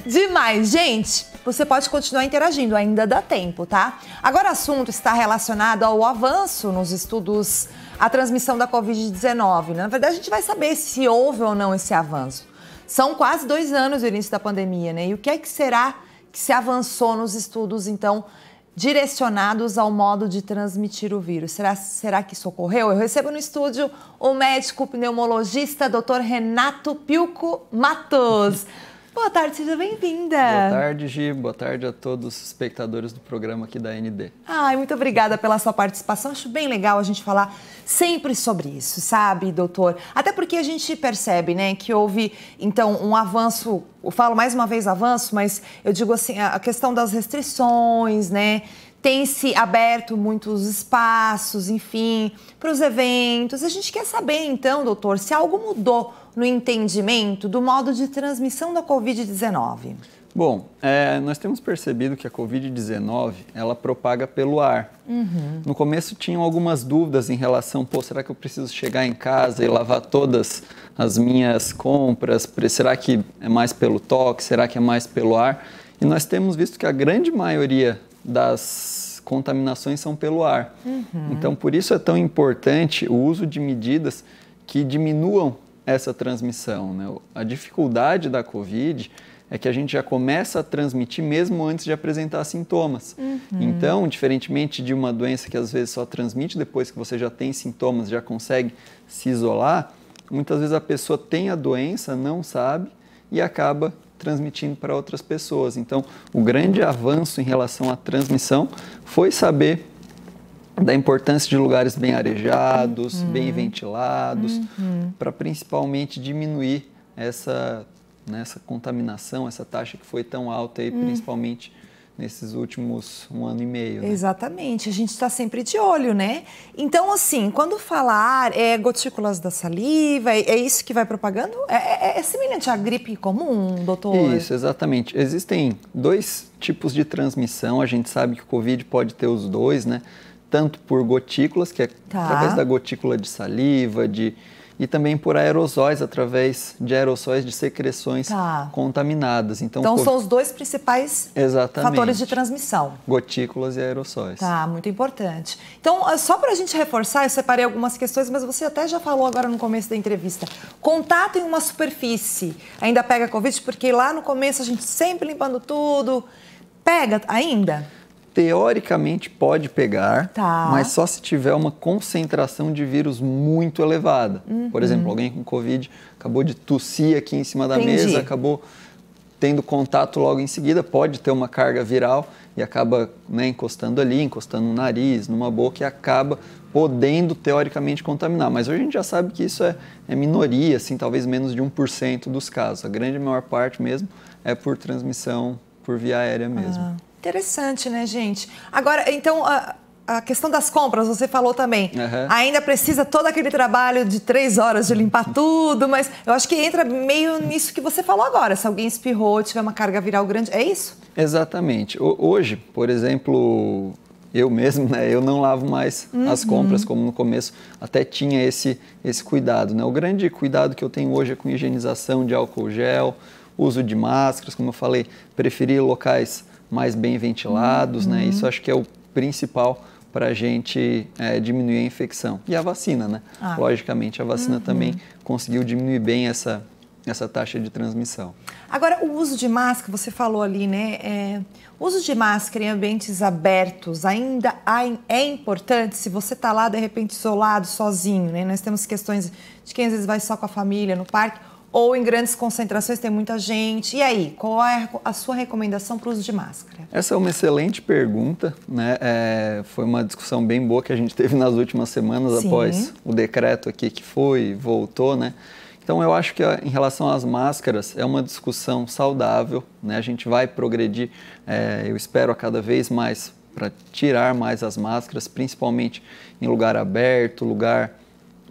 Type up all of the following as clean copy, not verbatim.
Demais, gente! Você pode continuar interagindo, ainda dá tempo, tá? Agora o assunto está relacionado ao avanço nos estudos, a transmissão da Covid-19. Na verdade, a gente vai saber se houve ou não esse avanço. São quase 2 anos do início da pandemia, né? E o que é que será que se avançou nos estudos, então, direcionados ao modo de transmitir o vírus? Será que isso ocorreu? Eu recebo no estúdio o médico pneumologista Dr. Renato Pilco Matos. Boa tarde, seja bem-vinda. Boa tarde, Gi. Boa tarde a todos os espectadores do programa aqui da ND. Ai, muito obrigada pela sua participação. Acho bem legal a gente falar sempre sobre isso, sabe, doutor? Até porque a gente percebe, né, que houve, então, um avanço, eu falo mais uma vez avanço, mas eu digo assim, a questão das restrições, né? Tem-se aberto muitos espaços, enfim, para os eventos. A gente quer saber, então, doutor, se algo mudou no entendimento do modo de transmissão da Covid-19. Bom, nós temos percebido que a Covid-19, ela propaga pelo ar. No começo tinham algumas dúvidas em relação, será que eu preciso chegar em casa e lavar todas as minhas compras? Será que é mais pelo toque? Será que é mais pelo ar? E nós temos visto que a grande maioria das contaminações são pelo ar. Então, por isso é tão importante o uso de medidas que diminuam essa transmissão, né? A dificuldade da Covid é que a gente já começa a transmitir mesmo antes de apresentar sintomas. Então, diferentemente de uma doença que às vezes só transmite depois que você já tem sintomas, já consegue se isolar, muitas vezes a pessoa tem a doença, não sabe e acaba transmitindo para outras pessoas. Então, o grande avanço em relação à transmissão foi saber da importância de lugares bem arejados, bem ventilados, para principalmente diminuir essa contaminação, essa taxa que foi tão alta aí, principalmente nesses últimos 1 ano e meio. Né? Exatamente, a gente está sempre de olho, né? Então, assim, quando falar gotículas da saliva, é isso que vai propagando? É semelhante à gripe comum, doutor? Isso, exatamente. Existem 2 tipos de transmissão, a gente sabe que o Covid pode ter os 2, né? Tanto por gotículas, que é através da gotícula de saliva, e também por aerosóis, através de aerossóis de secreções contaminadas. Então são os 2 principais fatores de transmissão. Gotículas e aerossóis. Tá, muito importante. Então, só para a gente reforçar, eu separei algumas questões, mas você até já falou agora no começo da entrevista. Contato em uma superfície ainda pega Covid? Porque lá no começo a gente sempre limpando tudo. Pega ainda? Teoricamente pode pegar, mas só se tiver uma concentração de vírus muito elevada. Por exemplo, alguém com Covid acabou de tossir aqui em cima da mesa, acabou tendo contato logo em seguida, pode ter uma carga viral e acaba encostando ali, encostando no nariz, numa boca e acaba podendo teoricamente contaminar. Mas hoje a gente já sabe que isso é minoria, assim, talvez menos de 1% dos casos. A grande maior parte mesmo é por transmissão por via aérea mesmo. Interessante, né, gente? Agora, então, a questão das compras, você falou também. Ainda precisa todo aquele trabalho de 3 horas de limpar tudo, mas eu acho que entra meio nisso que você falou agora. Se alguém espirrou, tiver uma carga viral grande, é isso? Exatamente. Hoje, por exemplo, eu mesmo, né, eu não lavo mais as compras, como no começo até tinha esse cuidado, né? O grande cuidado que eu tenho hoje é com higienização de álcool gel, uso de máscaras, como eu falei, preferir locais mais bem ventilados, né? Isso acho que é o principal para a gente diminuir a infecção. E a vacina, né? Logicamente, a vacina também conseguiu diminuir bem essa taxa de transmissão. Agora, o uso de máscara, você falou ali, né? O uso de máscara em ambientes abertos ainda é importante se você está lá, de repente, isolado, sozinho, né? Nós temos questões de quem às vezes vai só com a família no parque, ou em grandes concentrações tem muita gente. E aí, qual é a sua recomendação para o uso de máscara? Essa é uma excelente pergunta, né? Foi uma discussão bem boa que a gente teve nas últimas semanas após o decreto aqui que voltou, né? Então eu acho que em relação às máscaras é uma discussão saudável, né? A gente vai progredir, eu espero a cada vez mais para tirar mais as máscaras, principalmente em lugar aberto, lugar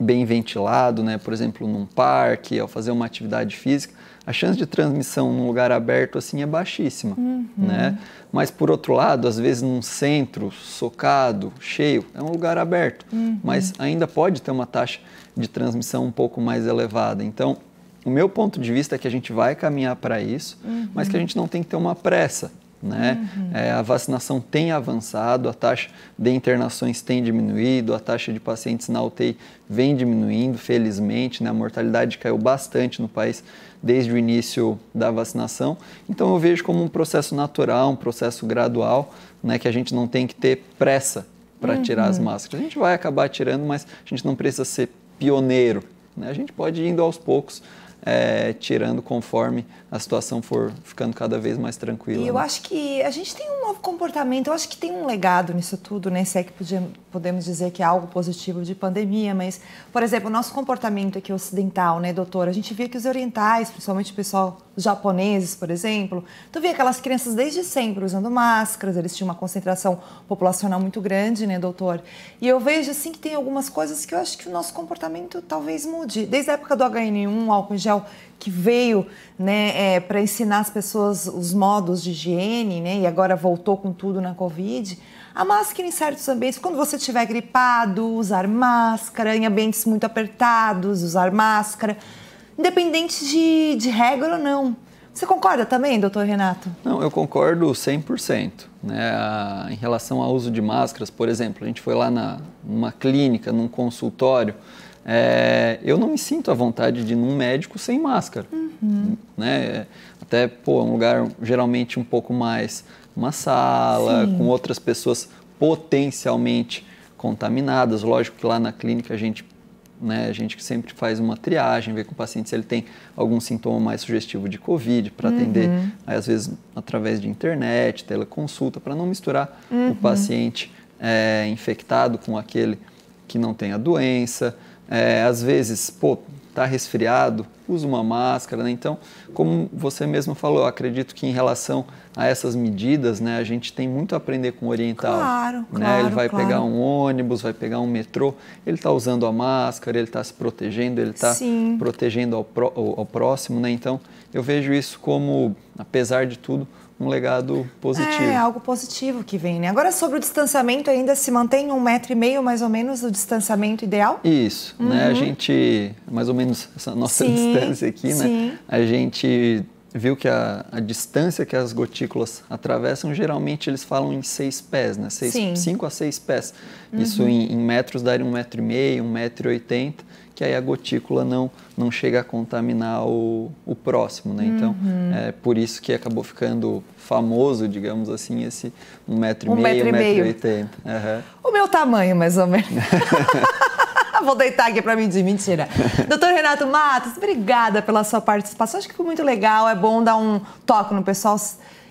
bem ventilado, né? Por exemplo, num parque, ao fazer uma atividade física, a chance de transmissão num lugar aberto assim é baixíssima, né? Mas por outro lado, às vezes num centro socado, cheio, é um lugar aberto, mas ainda pode ter uma taxa de transmissão um pouco mais elevada. Então, o meu ponto de vista é que a gente vai caminhar para isso, mas que a gente não tem que ter uma pressa, né? A vacinação tem avançado, a taxa de internações tem diminuído, a taxa de pacientes na UTI vem diminuindo, felizmente, né? A mortalidade caiu bastante no país desde o início da vacinação. Então eu vejo como um processo natural, um processo gradual, né? Que a gente não tem que ter pressa para tirar as máscaras. A gente vai acabar tirando, mas a gente não precisa ser pioneiro, né? A gente pode ir indo aos poucos, tirando conforme a situação for ficando cada vez mais tranquila. E eu acho que a gente tem um novo comportamento, eu acho que tem um legado nisso tudo, né? Se é que podemos dizer que é algo positivo de pandemia, mas, por exemplo, o nosso comportamento aqui ocidental, né, doutora? A gente via que os orientais, principalmente o pessoal, os japoneses, por exemplo, tu via aquelas crianças desde sempre usando máscaras, eles tinham uma concentração populacional muito grande, né, doutor? E eu vejo, assim, que tem algumas coisas que eu acho que o nosso comportamento talvez mude. Desde a época do HN1, álcool em gel, que veio, né, para ensinar as pessoas os modos de higiene, né, e agora voltou com tudo na Covid. A máscara em certos ambientes, quando você estiver gripado, usar máscara, em ambientes muito apertados, usar máscara, independente de regra ou não. Você concorda também, doutor Renato? Não, eu concordo 100%. Né? Em relação ao uso de máscaras, por exemplo, a gente foi lá numa clínica, num consultório, eu não me sinto à vontade de ir num médico sem máscara. Né? Até, um lugar geralmente um pouco mais uma sala, com outras pessoas potencialmente contaminadas. Lógico que lá na clínica a gente sempre faz uma triagem, vê com o paciente se ele tem algum sintoma mais sugestivo de Covid, para atender, às vezes, através de internet, teleconsulta, para não misturar o paciente infectado com aquele que não tem a doença. Às vezes, está resfriado, usa uma máscara, né? Então, como você mesmo falou, eu acredito que em relação a essas medidas, né, a gente tem muito a aprender com o oriental. Claro, né? Ele vai pegar um ônibus, vai pegar um metrô, ele está usando a máscara, ele está se protegendo, ele está protegendo ao próximo, né? Então, eu vejo isso como, apesar de tudo, um legado positivo. É algo positivo que vem, né? Agora, sobre o distanciamento, ainda se mantém 1,5 metro, mais ou menos, o distanciamento ideal? Isso, né? A gente, mais ou menos, essa nossa distância aqui, né? A gente viu que a distância que as gotículas atravessam, geralmente eles falam em 6 pés, né? 5 a 6 pés. Isso em metros daria 1,5 metro, 1,80 metro, que aí a gotícula não chega a contaminar o próximo, né? Então, é por isso que acabou ficando famoso, digamos assim, esse 1,5 metro, 1,80 metro. O meu tamanho, mais ou menos. Vou deitar aqui para medir, mentira. Doutor Renato Matos, obrigada pela sua participação. Acho que foi muito legal, é bom dar um toque no pessoal.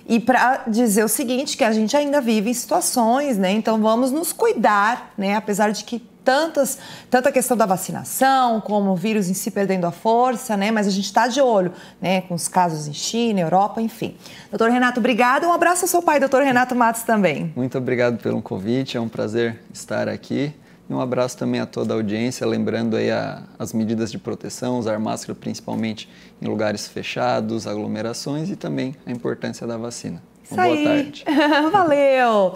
E para dizer o seguinte, que a gente ainda vive em situações, né? Então vamos nos cuidar, né? Apesar de que tanto a questão da vacinação, como o vírus em si perdendo a força, né? Mas a gente está de olho, né? Com os casos em China, Europa, enfim. Doutor Renato, obrigada. Um abraço ao seu pai, doutor Renato Matos, também. Muito obrigado pelo convite, é um prazer estar aqui. E um abraço também a toda a audiência, lembrando aí as medidas de proteção, usar máscara principalmente em lugares fechados, aglomerações e também a importância da vacina. Uma boa tarde. Valeu!